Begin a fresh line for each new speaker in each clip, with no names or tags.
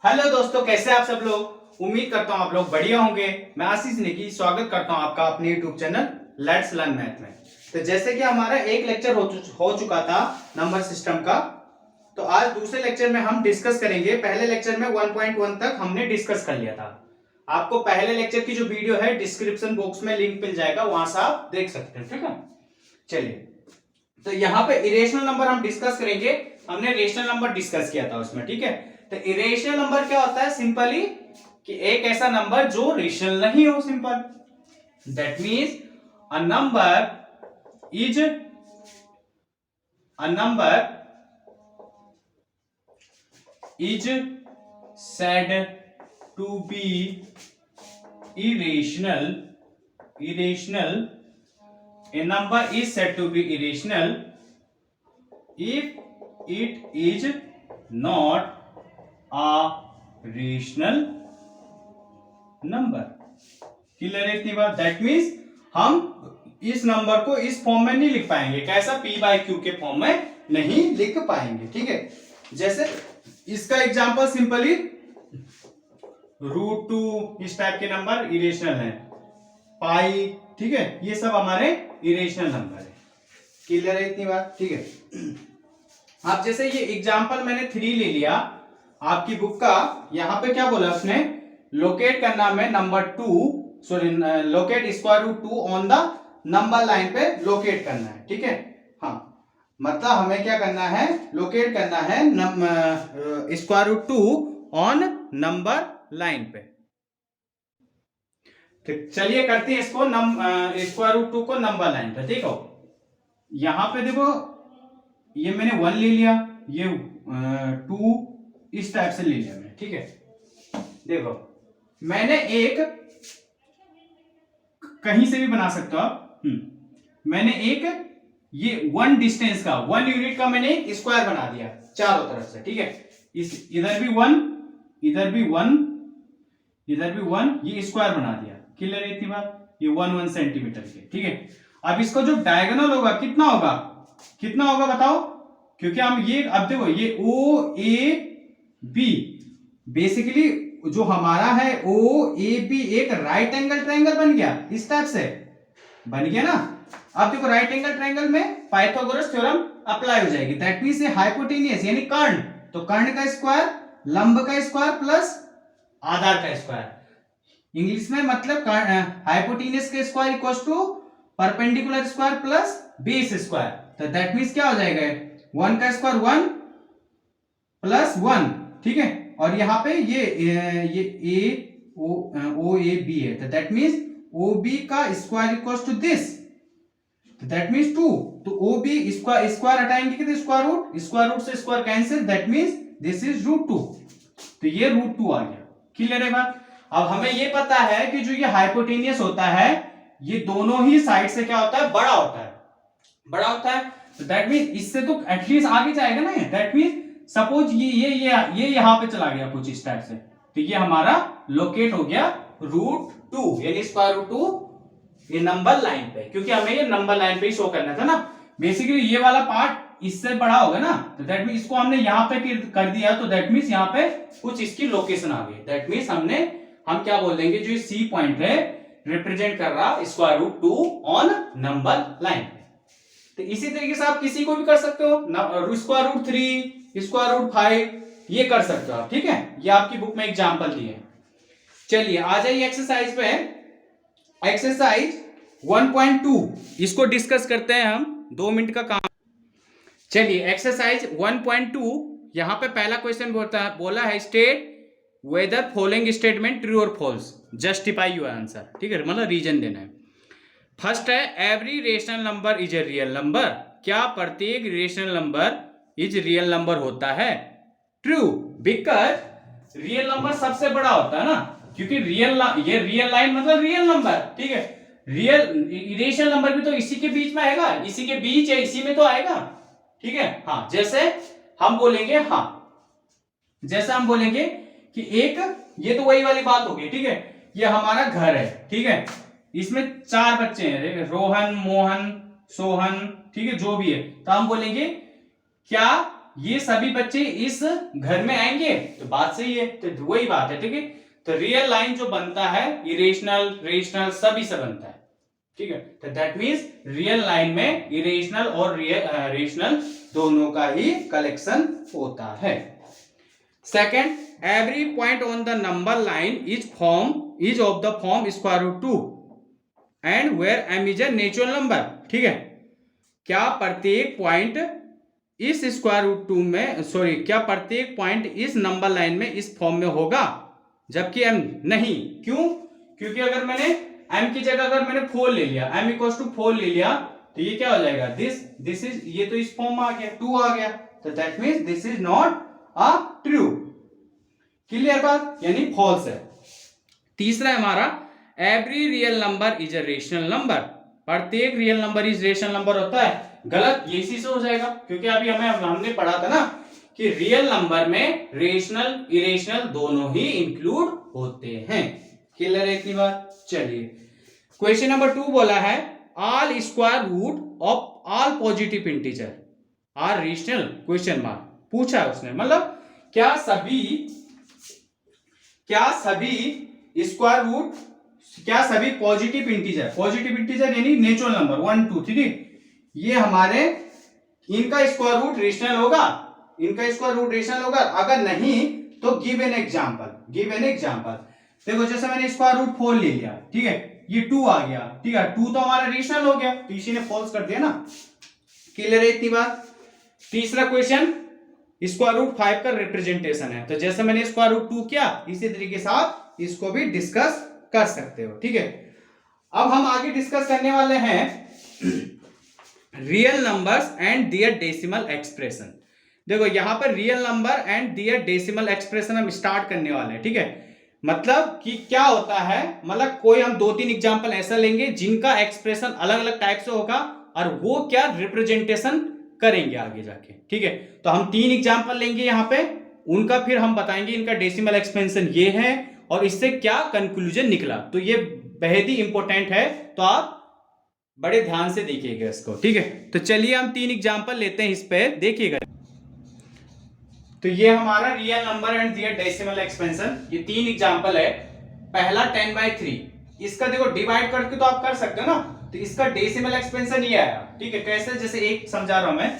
Hello दोस्तों, कैसे आप सब लोग। उम्मीद करता हूं आप लोग बढ़िया होंगे। मैं आशीष नेगी स्वागत करता हूं आपका अपने YouTube channel let's learn math में। तो जैसे कि हमारा एक लेक्चर हो चुका था नंबर सिस्टम का, तो आज दूसरे लेक्चर में हम डिस्कस करेंगे। पहले लेक्चर में 1.1 तक हमने डिस्कस कर लिया था। आपको पहले लेक्चर की जो वीडियो है डिस्क्रिप्शन बॉक्स में लिंक मिल जाएगा, वहां से आप देख सकते हैं। ठीक है, चलिए। तो यहाँ पे इरेशनल नंबर हम डिस्कस करेंगे। हमने रेशनल नंबर डिस्कस किया था उसमें। ठीक है, तो इरेशनल नंबर क्या होता है? सिंपली कि एक ऐसा नंबर जो रेशनल नहीं हो। Simple, that means a number is said to be irrational. A number is said to be irrational if it is not a rational number. Clear है इतनी बात? दैट मीन्स हम इस नंबर को इस फॉर्म में नहीं लिख पाएंगे। कैसा? पी बाई क्यू के फॉर्म में नहीं लिख पाएंगे। ठीक है, जैसे इसका एग्जांपल सिंपली √2 इस टाइप के नंबर इरेशनल है। पाई, ठीक है, ये सब हमारे इरेशनल नंबर है। क्लियर है इतनी बात? ठीक है, आप जैसे ये एग्जांपल मैंने 3 ले लिया आपकी बुक का। यहां पे क्या बोला उसने? लोकेट करना में number 2, sorry locate √2 on the number line पे लोकेट करना है। ठीक है, हाँ, मतलब हमें क्या करना है? लोकेट करना है √2 ऑन नंबर लाइन पे। ठीक, चलिए करते हैं इसको √2 को नंबर लाइन पे। देखो यहां पे देखो, ये मैंने 1 ले लिया, ये 2 इस टाइप से ले लिया मैंने। ठीक है, देखो मैंने एक कहीं से भी बना सकते हो आप। मैंने एक ये 1 डिस्टेंस का 1 यूनिट का मैंने एक स्क्वायर बना दिया चारों तरफ से। ठीक है, इस इधर भी 1, इधर भी 1, इधर भी 1, ये स्क्वायर बना दिया। क्लियर है इतनी बात? ये 1 सेंटीमीटर के। ठीक है, अब इसका जो डायगोनल होगा कितना होगा? कितना होगा बताओ? क्योंकि हम ये, अब देखो ये ओ ए बी, बेसिकली जो हमारा है ओ ए बी एक राइट एंगल ट्रायंगल बन गया। इस टाइप से बन गया ना। अब देखो राइट एंगल ट्रायंगल में पाइथागोरस थ्योरम अप्लाई हो जाएगी। दैट मींस ये हाइपोटेनियस यानी कर्ण, तो कर्ण का स्क्वायर, लंब का स्क्वायर प्लस आधार का स्क्वायर। इंग्लिश में मतलब हाइपोटेनियस का square equals to perpendicular square plus base square. तो दैट मींस क्या हो जाएगा? 1 का स्क्वायर 1 प्लस 1। ठीक है, और यहाँ पे ये ए ओ ए बी है, तो दैट मींस ओ बी का स्क्वायर इक्वल्स टू दिस, तो दैट मींस 2। तो ओ बी स्क्वायर हटाएंगे कितने? स्क्वायर रूट से square cancel, that means this is √2। तो ये √2 आ गया। क्लियर है बात? अब हमें ये पता है कि जो ये हाइपोटेनियस होता है ये दोनों ही साइड से क्या होता है? बड़ा होता है, बड़ा होता है। तो दैट मींस इससे तो एटलीस्ट आगे जाएगा ना ये। दैट मींस सपोज ये यहां पे चला गया कुछ इस टाइप से, तो ये हमारा लोकेट हो गया √2 यानी √2 ये नंबर लाइन पे, क्योंकि हमें ये नंबर लाइन पे ही शो करना था ना। बेसिकली ये वाला पार्ट इससे बड़ा होगा ना, तो दैट मींस इसको हमने यहां पे कर दिया, तो दैट मींस यहां पे कुछ इसकी लोकेशन आ गई। दैट मींस हम क्या बोल देंगे? जो सी पॉइंट है रिप्रेजेंट कर रहा √2 ऑन नंबर लाइन। तो इसी तरीके से आप किसी को भी कर सकते हो, √3, √5, ये कर सकते हो आप। ठीक है, ये आपकी बुक में एग्जांपल दिए। चलिए आ जाइए एक्सरसाइज पे। एक्सरसाइज 1.2 इसको डिस्कस करते हैं हम, 2 मिनट का काम। चलिए एक्सरसाइज 1.2, यहां पे पहला क्वेश्चन बोला है state whether following statement true और फॉल्स, जस्टिफाई योर आंसर। ठीक है, मतलब रीजन देना है। फर्स्ट है every rational number is a real number. क्या प्रत्येक rational number is real number होता है? ट्रू, बिकॉज रियल नंबर सबसे बड़ा होता है ना, क्योंकि ये रियल लाइन मतलब रियल नंबर। ठीक है, रियल इरेशनल नंबर भी तो इसी के बीच में आएगा, इसी के बीच है, इसी में तो आएगा। ठीक है, हाँ, जैसे हम बोलेंगे, हाँ, जैसे हम बोलेंगे कि एक, ये तो वही वाली बात होगी। ठीक है, ये हमारा घर है। ठीक है, इसमें 4 बच्चे हैं, रोहन, मोहन, सोहन, ठीक है, जो भी है। तो हम बोलेंगे क्या ये सभी बच्चे इस घर में आएंगे? तो बात सही है, तो वही बात है, ठीक है। तो रियल लाइन जो बनता है इरेशनल, रेशनल सभी से बनता है, ठीक है। तो दैट मींस रियल लाइन में इरेशनल और रेशनल दोनों का ही कलेक्शन होता है। Second, every point on the number line is of the form square root 2 and where m is a natural number, ठीक है। क्या प्रत्येक पॉइंट इस स्क्वायर रूट 2 में, सॉरी, क्या प्रत्येक पॉइंट इस नंबर लाइन में इस फॉर्म में होगा जबकि m नहीं? क्यों? क्योंकि अगर मैंने m की जगह अगर मैंने 4 ले लिया, m इक्वल्स टू 4 ले लिया, तो ये क्या हो जाएगा, दिस इज, ये तो इस फॉर्म में आ गया, 2 आ गया, तो that means this is not a true. Clear बात, यानी फॉल्स है। तीसरा है हमारा, every real number is a rational number, प्रत्येक real number is rational number होता है। गलत, ये इसी से हो जाएगा, क्योंकि अभी हमने पढ़ा था ना कि रियल नंबर में रेशनल इरेशनल दोनों ही इंक्लूड होते हैं। क्लियर है इतनी बात? चलिए, क्वेश्चन नंबर 2 बोला है, all square root of all positive integer are rational, question mark पूछा है उसने, मतलब क्या सभी स्क्वायर रूट, क्या सभी पॉजिटिव इंटीजर यानी नेचुरल नंबर 1 2 3, ये हमारे इनका स्क्वायर रूट रेशनल होगा? अगर नहीं तो गिव एन एग्जांपल। देखो, जैसे मैंने स्क्वायर रूट 4 ले लिया, ठीक है, ये 2 आ गया, ठीक है, 2 तो हमारा रेशनल हो गया, तो इसी ने फॉल्स कर दिया ना। क्लियर है इतनी बात? तीसरा क्वेश्चन, स्क्वायर रूट 5 का रिप्रेजेंटेशन है, तो जैसे मैंने स्क्वायर रूट 2 किया, इसी तरीके से आप इसको भी डिस्कस कर सकते हो, ठीक है। अब हम आगे डिस्कस करने वाले हैं real numbers and their decimal expression. देखो, यहां पर real number and their decimal expression हम स्टार्ट करने वाले हैं, ठीक है। मतलब कि क्या होता है, मतलब कोई हम 2-3 एग्जांपल ऐसा लेंगे जिनका एक्सप्रेशन अलग अलग टाइप से होगा और वो क्या रिप्रेजेंटेशन करेंगे आगे जाके, ठीक है। तो हम 3 एग्जांपल लेंगे यहां पे, उनका फिर हम बताएंगे इनका डेसिमल एक्सपेंशन ये है और इससे क्या कंक्लूजन निकला। तो ये बेहद ही इंपॉर्टेंट है, तो आप बड़े ध्यान से देखिएगा इसको, ठीक है। तो चलिए हम 3 एग्जांपल लेते हैं इस पे, देखिएगा। तो ये हमारा real number and their decimal expansion, ये 3 एग्जांपल है। पहला 10/3, इसका देखो डिवाइड करके तो आप कर सकते हो ना, तो इसका डेसिमल एक्सपेंशन ये आया, ठीक है। कैसे? जैसे एक समझा रहा हूं मैं,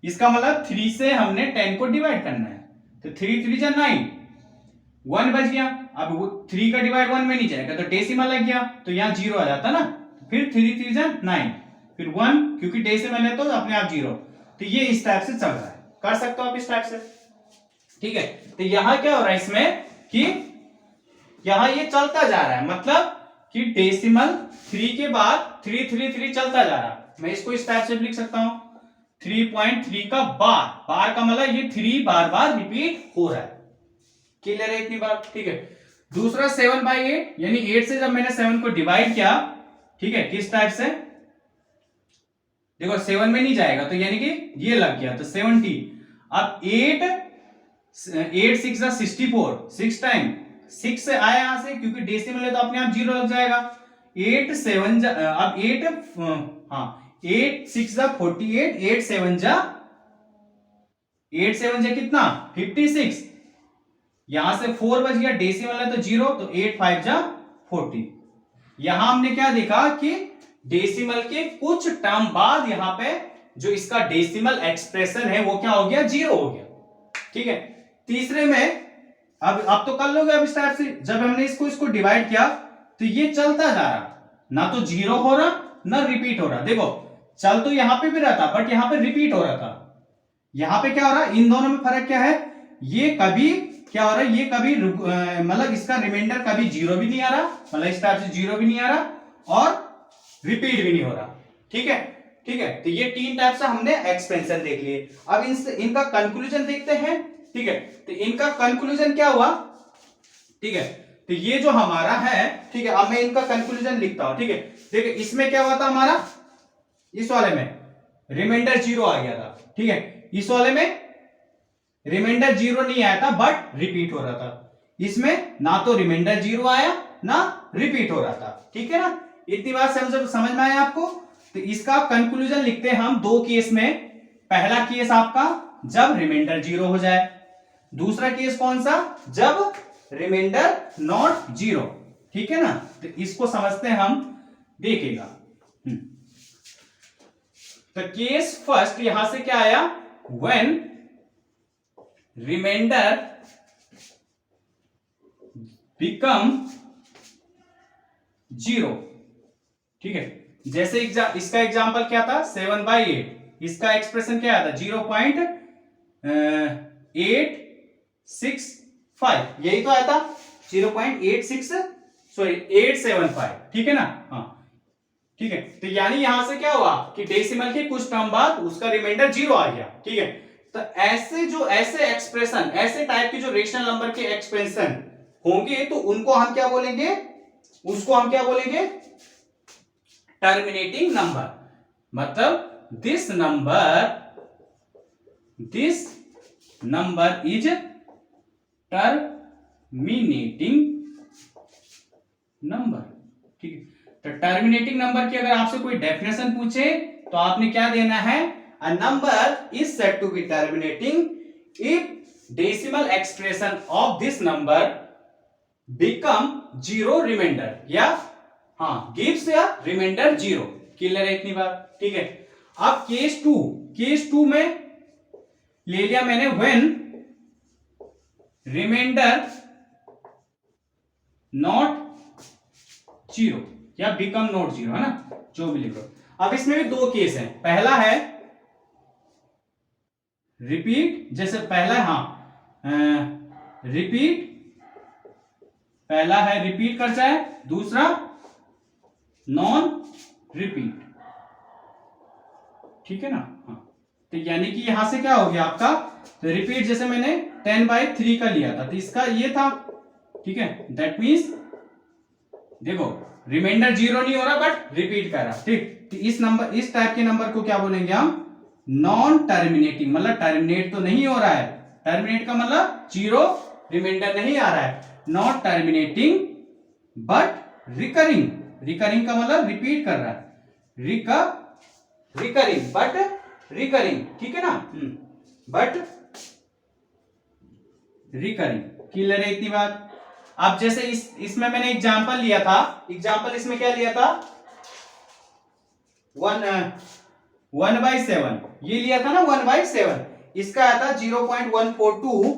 इसका मतलब 3 से हमने 10 को डिवाइड करना है, तो 3 3 जा 9, 1 बच गया। अब वो 3 का डिवाइड 1 में नहीं जाएगा, तो डेसिमल लग गया, तो यहाँ 0 आ जाता ना, फिर 3 3 जा 9, फिर 1, क्योंकि डेसिमल है तो अपने आप 0। तो ये इस टाइप से चल रहा है, कर सकते हो आप इस टाइप से, ठीक है। तो यहां क्या हो रहा है इसमें कि यहां ये चलता जा रहा है, मतलब कि डेसिमल 3 के बाद 3 3 3 चलता जा रहा है। मैं इसको इस टाइप से लिख सकता हूं, 3.3 का बार का मतलब ये 3 बार बार रिपीट हो रहा है। क्लियर है इतनी बात? ठीक है। दूसरा 7/8, यानी 8 से जब मैंने 7 को डिवाइड किया, ठीक है, किस टाइप से, देखो 7 में नहीं जाएगा, तो यानी कि ये लग गया, तो 70। अब 8 6 जा 64, 6 टाइम 6 से आया यहां से, क्योंकि डेसिमल है तो अपने आप 0 लग जाएगा। 8 7 जा, अब 8 8 6 जा 48, 8 7 जा कितना 56, यहां से 4 बच गया, डेसिमल है तो 0, तो 8 5 जा 40। यहां हमने क्या देखा कि डेसिमल के कुछ टर्म बाद यहां पे जो इसका डेसिमल एक्सप्रेशन है वो क्या हो गया, 0 हो गया, ठीक है। तीसरे में अब तो कर लोगे अब इस टाइप से, जब हमने इसको डिवाइड किया तो ये चलता जा रहा, ना तो 0 हो रहा ना रिपीट हो रहा। देखो चल तो यहां पे भी रहा था, बट यहां पे रिपीट हो रहा था। यहां पे क्या हो रहा है, इन दोनों में फर्क क्या है, ये कभी क्या हो रहा है, ये कभी मतलब इसका रिमाइंडर कभी 0 भी नहीं आ रहा, मतलब इस टाइप से 0 भी नहीं आ रहा और रिपीट भी नहीं हो रहा, ठीक है। ठीक है, तो ये 3 टाइप से हमने एक्सपेंशन देख लिए। अब इनका कंक्लूजन देखते हैं, ठीक है। तो इनका कंक्लूजन क्या हुआ, ठीक है, तो ये जो हमारा है, ठीक है, अब मैं इनका कंक्लूजन लिखता हूं, ठीक है। देखिए इसमें क्या हुआ था हमारा, इस वाले में रिमाइंडर 0 आ गया था, ठीक है। इस वाले में रिमाइंडर 0 नहीं आया था बट रिपीट हो रहा था। इसमें ना तो रिमाइंडर 0 आया ना रिपीट हो रहा था, ठीक है ना। इतनी बात समझ में आया आपको। तो इसका कंक्लूजन लिखते हैं हम 2 केस में। पहला केस आपका जब रिमाइंडर 0 हो जाए। दूसरा केस कौन सा? जब रिमाइंडर नॉट 0। ठीक है ना, तो इसको समझते हैं हम, देखिएगा। तो केस फर्स्ट यहां से क्या आया? When reminder become 0। ठीक है, जैसे इसका एग्जांपल क्या था? 7/8। इसका एक्सप्रेशन क्या आता? 0.865, यही तो आया था, 875। ठीक है ना? हाँ, ठीक है। तो यानी यहां से क्या हुआ कि डेसिमल के कुछ टर्म बाद उसका रिमाइंडर 0 आ गया। ठीक है, तो ऐसे एक्सप्रेशन, ऐसे टाइप के जो रेशनल नंबर के एक्सप्रेशन होंगे तो उनको हम क्या बोलेंगे? उसको हम क्या बोलेंगे? Terminating number. मतलब this number is terminating number. ठीक है, तो टर्मिनेटिंग नंबर की अगर आपसे कोई डेफिनेशन पूछे तो आपने क्या देना है? A number is said to be terminating if decimal expression of this number become 0 remainder, या हाँ गिव्स या रिमाइंडर 0। क्लियर है इतनी बात? ठीक है, अब केस टू में ले लिया मैंने व्हेन रिमाइंडर नॉट 0 या बिकम नॉट 0, है ना, जो भी लिख लो। अब इसमें भी दो केस हैं। पहला है रिपीट, जैसे पहला रिपीट, पहला है रिपीट कर जाए, दूसरा नॉन रिपीट। ठीक है ना? हाँ, तो यानी कि यहां से क्या हो गया आपका? तो रिपीट जैसे मैंने 10/3 का लिया था, तो इसका ये था। ठीक है, दैट मीन्स देखो रिमाइंडर 0 नहीं हो रहा बट रिपीट कर रहा। ठीक, तो इस टाइप के नंबर को क्या बोलेंगे हम? Non terminating. मतलब टर्मिनेट तो नहीं हो रहा है, टर्मिनेट का मतलब 0 रिमाइंडर नहीं आ रहा है। Not terminating but recurring. Recurring का मतलब रिपीट कर रहा है, रिकरिंग बट रिकरिंग। ठीक है ना? But recurring. क्लियर है इतनी बात? अब जैसे इसमें मैंने एग्जांपल लिया था, एग्जांपल इसमें क्या लिया था? 1/7 ये लिया था ना, 1/7। इसका आया था 0.142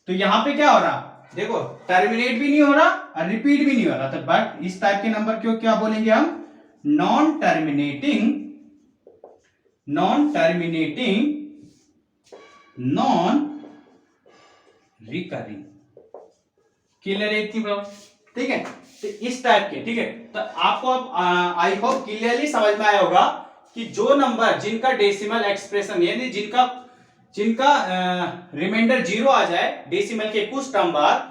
तो यहां पे क्या हो रहा? देखो टर्मिनेट भी नहीं हो रहा और रिपीट भी नहीं हो रहा, तो बट इस टाइप के नंबर को क्या बोलेंगे हम? Non terminating non recurring. Clear है इतनी बात? ठीक है, तो इस टाइप के। ठीक है, तो आपको अब आई होप क्लियरली समझ में आया होगा कि जो नंबर जिनका डेसिमल एक्सप्रेशन यानी जिनका रिमाइंडर 0 आ जाए डेसिमल के कुछ टर्म बाद,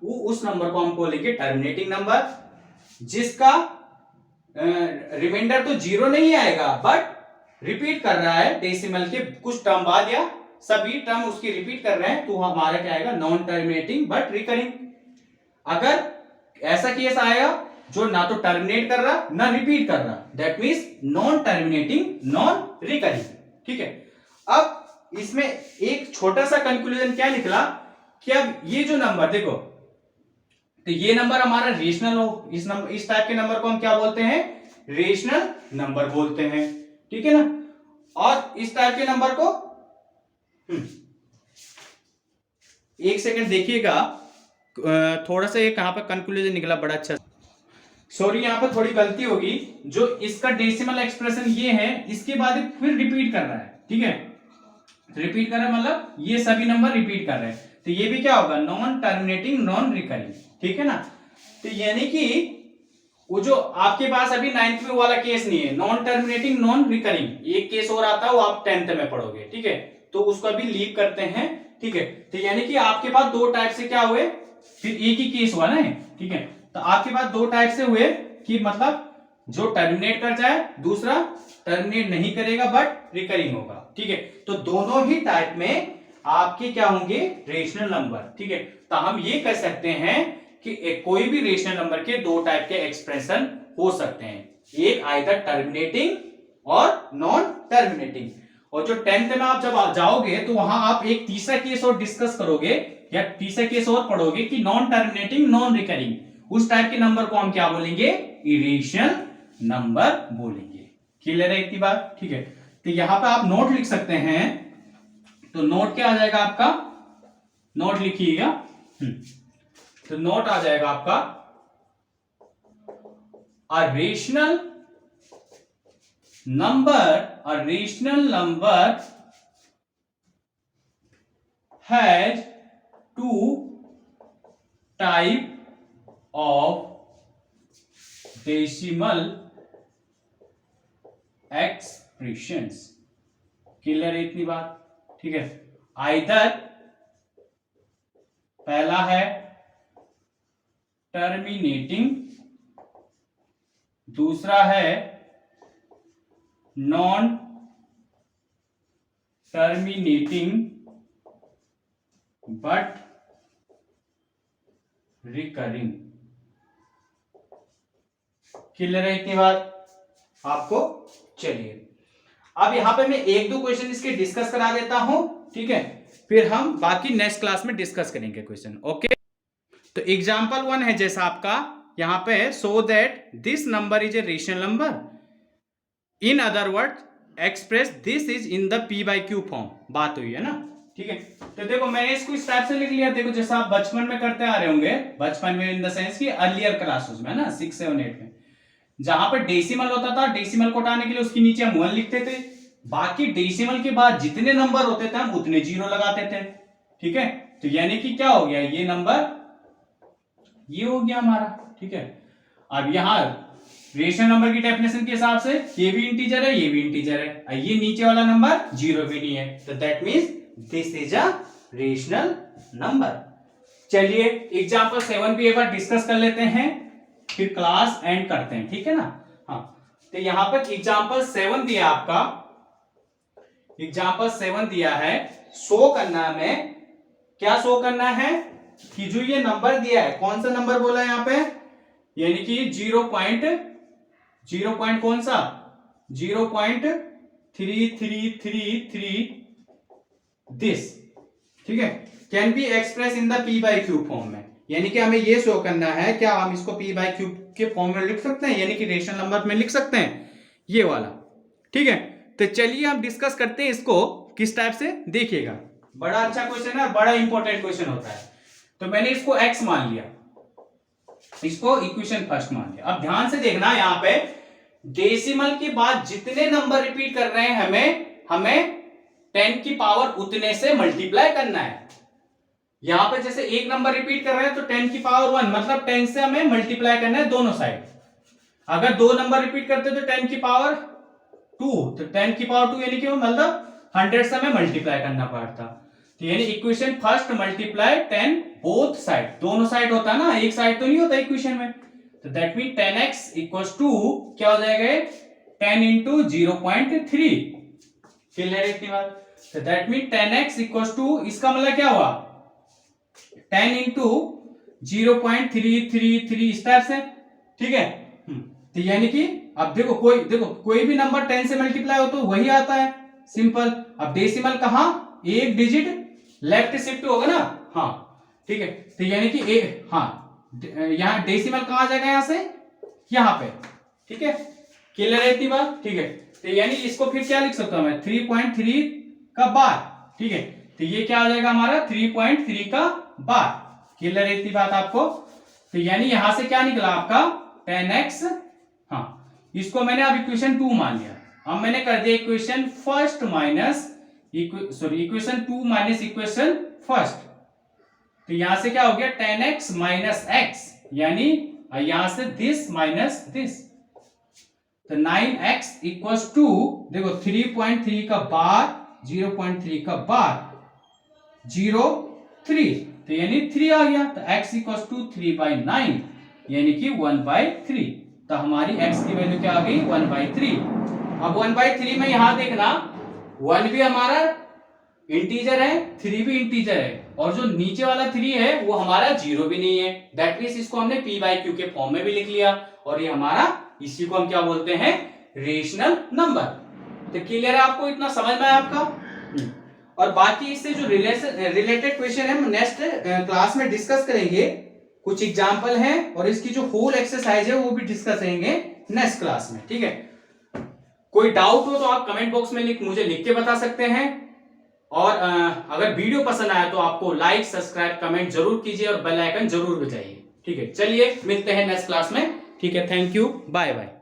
वो उस नंबर को हम बोलेंगे टर्मिनेटिंग नंबर। जिसका रिमाइंडर तो 0 नहीं आएगा बट रिपीट कर रहा है डेसिमल के कुछ टर्म बाद, या सभी टर्म उसकी रिपीट कर रहे हैं, तो हमारा क्या आएगा? Non terminating but recurring. अगर ऐसा केस आएगा जो ना तो टर्मिनेट कर रहा ना रिपीट कर रहा, that means non terminating non recurring. ठीक है, अब इसमें एक छोटा सा कंक्लूजन क्या निकला कि अब ये जो नंबर देखो, तो ये नंबर हमारा रेशनल हो, इस टाइप के नंबर को हम क्या बोलते हैं? रेशनल नंबर बोलते हैं। ठीक है ना? और इस टाइप के नंबर को एक सेकंड देखिएगा, थोड़ा सा ये कहां पर कंक्लूजन निकला, बड़ा अच्छा। सॉरी, यहां पर थोड़ी गलती होगी। जो इसका डेसिमल एक्सप्रेशन ये है, इसके बाद फिर रिपीट कर रहा है। ठीक है, रिपीट कर रहा है मतलब ये सभी नंबर रिपीट कर रहे हैं, तो ये भी क्या होगा? Non terminating non recurring. ठीक है ना? तो यानी कि वो जो आपके पास अभी 9th में वाला केस नहीं है, नॉन टर्मिनेटिंग नॉन रिकरिंग, एक केस और आता है वो आप 10th में पढ़ोगे। ठीक है, तो उसको अभी लीव करते हैं। ठीक है, तो यानी कि आपके पास दो टाइप से क्या हुए, फिर एक ही केस हुआ ना। ठीक है, तो आपके पास दो टाइप से हुए कि मतलब जो टर्मिनेट कर जाए, दूसरा टर्मिनेट नहीं करेगा बट रिकरिंग होगा। ठीक है, तो दोनों ही टाइप में आपके क्या होंगे? Rational number. ठीक है, तो हम ये कह सकते हैं कि कोई भी रेशनल नंबर के दो टाइप के एक्सप्रेशन हो सकते हैं, एक आइदर टर्मिनेटिंग और नॉन टर्मिनेटिंग। और जो 10th में आप जब जाओगे तो वहां आप एक तीसरा केस और डिस्कस करोगे या तीसरा केस और पढ़ोगे कि नॉन टर्मिनेटिंग नॉन रिकरिंग, उस टाइप के नंबर को हम क्या बोलेंगे, इरेशनल नंबर बोलेंगे। क्लियर है इतनी बात? ठीक है, तो यहां पे आप नोट लिख सकते हैं, तो नोट क्या आ जाएगा आपका, नोट लिखिएगा, तो नोट आ जाएगा आपका a rational number has two type of decimal expressions। Clear है इतनी बात? ठीक है, आइदर पहला है टर्मिनेटिंग, दूसरा है non terminating but recurring. Clear है इतनी बात आपको? चलिए अब यहां पे मैं एक दो क्वेश्चन इसके डिस्कस करा देता हूं, ठीक है, फिर हम बाकी नेक्स्ट क्लास में डिस्कस करेंगे क्वेश्चन। ओके, तो एग्जांपल 1 है जैसा आपका यहां पे, so that this number is a rational number, in other word express this is in the p by q form. बात हुई है ना? ठीक है, तो देखो मैंने इसको इस टाइप से लिख लिया, देखो जैसा आप बचपन में करते आ रहे होंगे, बचपन में इन द सेंस की अर्लियर क्लासेस में ना 6, 7, 8 में, जहां पर डेसिमल होता था, डेसिमल को हटाने के लिए उसके नीचे हम 1 लिखते थे, बाकी डेसिमल के बाद जितने नंबर होते थे हम उतने 0 लगाते थे। ठीक है, तो यानी कि क्या हो गया, ये नंबर ये हो गया हमारा। ठीक है, अब यहां रेशनल नंबर की डेफिनेशन के हिसाब से ये भी इंटीजर है, ये भी इंटीजर है, ये नीचे वाला नंबर 0 भी नहीं है, तो that means this is a rational number. चलिए एग्जांपल 7 भी एक बार डिस्कस कर लेते हैं, फिर क्लास एंड करते हैं, ठीक है ना? हाँ, तो यहां पर एग्जांपल 7 दिया आपका, एग्जांपल 7 दिया है, शो करना है, क्या शो करना है कि जो ये नंबर दिया है, कौन सा नंबर बोला है यहाँ पे, यानी कि 0 कौन सा 0.3333 दिस, ठीक है, can be express in the p by q form में, यानी कि हमें ये शो करना है, क्या हम इसको p by q के फॉर्म में लिख सकते हैं, यानी कि रेशनल नंबर में लिख सकते हैं ये वाला। ठीक है, तो चलिए हम डिस्कस करते हैं इसको किस टाइप से, देखिएगा बड़ा अच्छा क्वेश्चन है, बड़ा इंपॉर्टेंट क्वेश्चन होता है। तो मैंने इसको x मान लिया, इसको इक्वेशन फर्स्ट मान लिया। अब ध्यान से देखना, यहां पे डेसिमल के बाद जितने नंबर रिपीट कर रहे हैं हमें 10 की पावर उतने से मल्टीप्लाई करना है। यहां पे जैसे एक नंबर रिपीट कर रहे हैं तो 10 की पावर 1, मतलब 10 से हमें मल्टीप्लाई करना है दोनों साइड। अगर दो नंबर रिपीट करते तो 10 की पावर 2, तो 10 की पावर 2 यानी कि मतलब 100 से हमें मल्टीप्लाई करना पड़ता। तो यानी equation first multiply 10 both side, दोनों साइड होता है ना, एक साइड तो नहीं होता इक्वेशन में, तो that mean 10x equals to क्या हो जाएगा, 10 इंटू 0.3। क्लियर है इतनी बात? तो that mean 10x equals to, इसका मतलब क्या हुआ 10 इंटू 0.333 इस टाइप से। ठीक है, तो यानी कि अब देखो कोई भी नंबर 10 से मल्टीप्लाई हो तो वही आता है, सिंपल। अब डेसिमल कहां, एक डिजिट लेफ्ट शिफ्ट होगा ना, हाँ ठीक है, तो यानी कि यहाँ डेसिमल कहां आ जाएगा, यहां से यहां पे। ठीक है, क्लियर है इतनी बात? ठीक है, तो यानी इसको फिर क्या लिख सकता हूं मैं, 3.3 का बार। ठीक है, तो ये क्या आ जाएगा हमारा 3.3 का बार। क्लियर है इतनी बात आपको? तो यानी यहां से क्या निकला आपका 10x, हाँ इसको मैंने अब इक्वेशन 2 मान लिया। अब मैंने कर दिया equation first minus equation 2 minus equation first, तो यहां से क्या हो गया 10x माइनस x, यानी यहां से दिस माइनस दिस, तो 9x इक्वल्स टू, देखो 3.3 का बार 0.3 का बार 0.3, तो यानी 3 आ गया, तो x इक्वल्स टू 3/9 यानी कि 1/3, तो हमारी x की वैल्यू क्या आ गई 1/3। अब 1/3 में यहां देखना 1 भी हमारा इंटीजर है, 3 भी इंटीजर है, और जो नीचे वाला 3 है वो हमारा 0 भी नहीं है, दैट मींस इसको हमने p बाई क्यू के फॉर्म में भी लिख लिया, और ये हमारा, इसी को हम क्या बोलते हैं, रेशनल नंबर। तो क्लियर है आपको, इतना समझ में आया आपका। और बाकी इससे जो रिलेटेड क्वेश्चन है हम नेक्स्ट क्लास में डिस्कस करेंगे, कुछ एग्जाम्पल है और इसकी जो होल एक्सरसाइज है वो भी डिस्कस करेंगे नेक्स्ट क्लास में, ठीक है। कोई डाउट हो तो आप कमेंट बॉक्स में मुझे लिख के बता सकते हैं, और अगर वीडियो पसंद आया तो आपको लाइक, सब्सक्राइब, कमेंट जरूर कीजिए और बेल आइकन जरूर बजाइए, ठीक है। चलिए मिलते हैं नेक्स्ट क्लास में, ठीक है। Thank you, bye bye.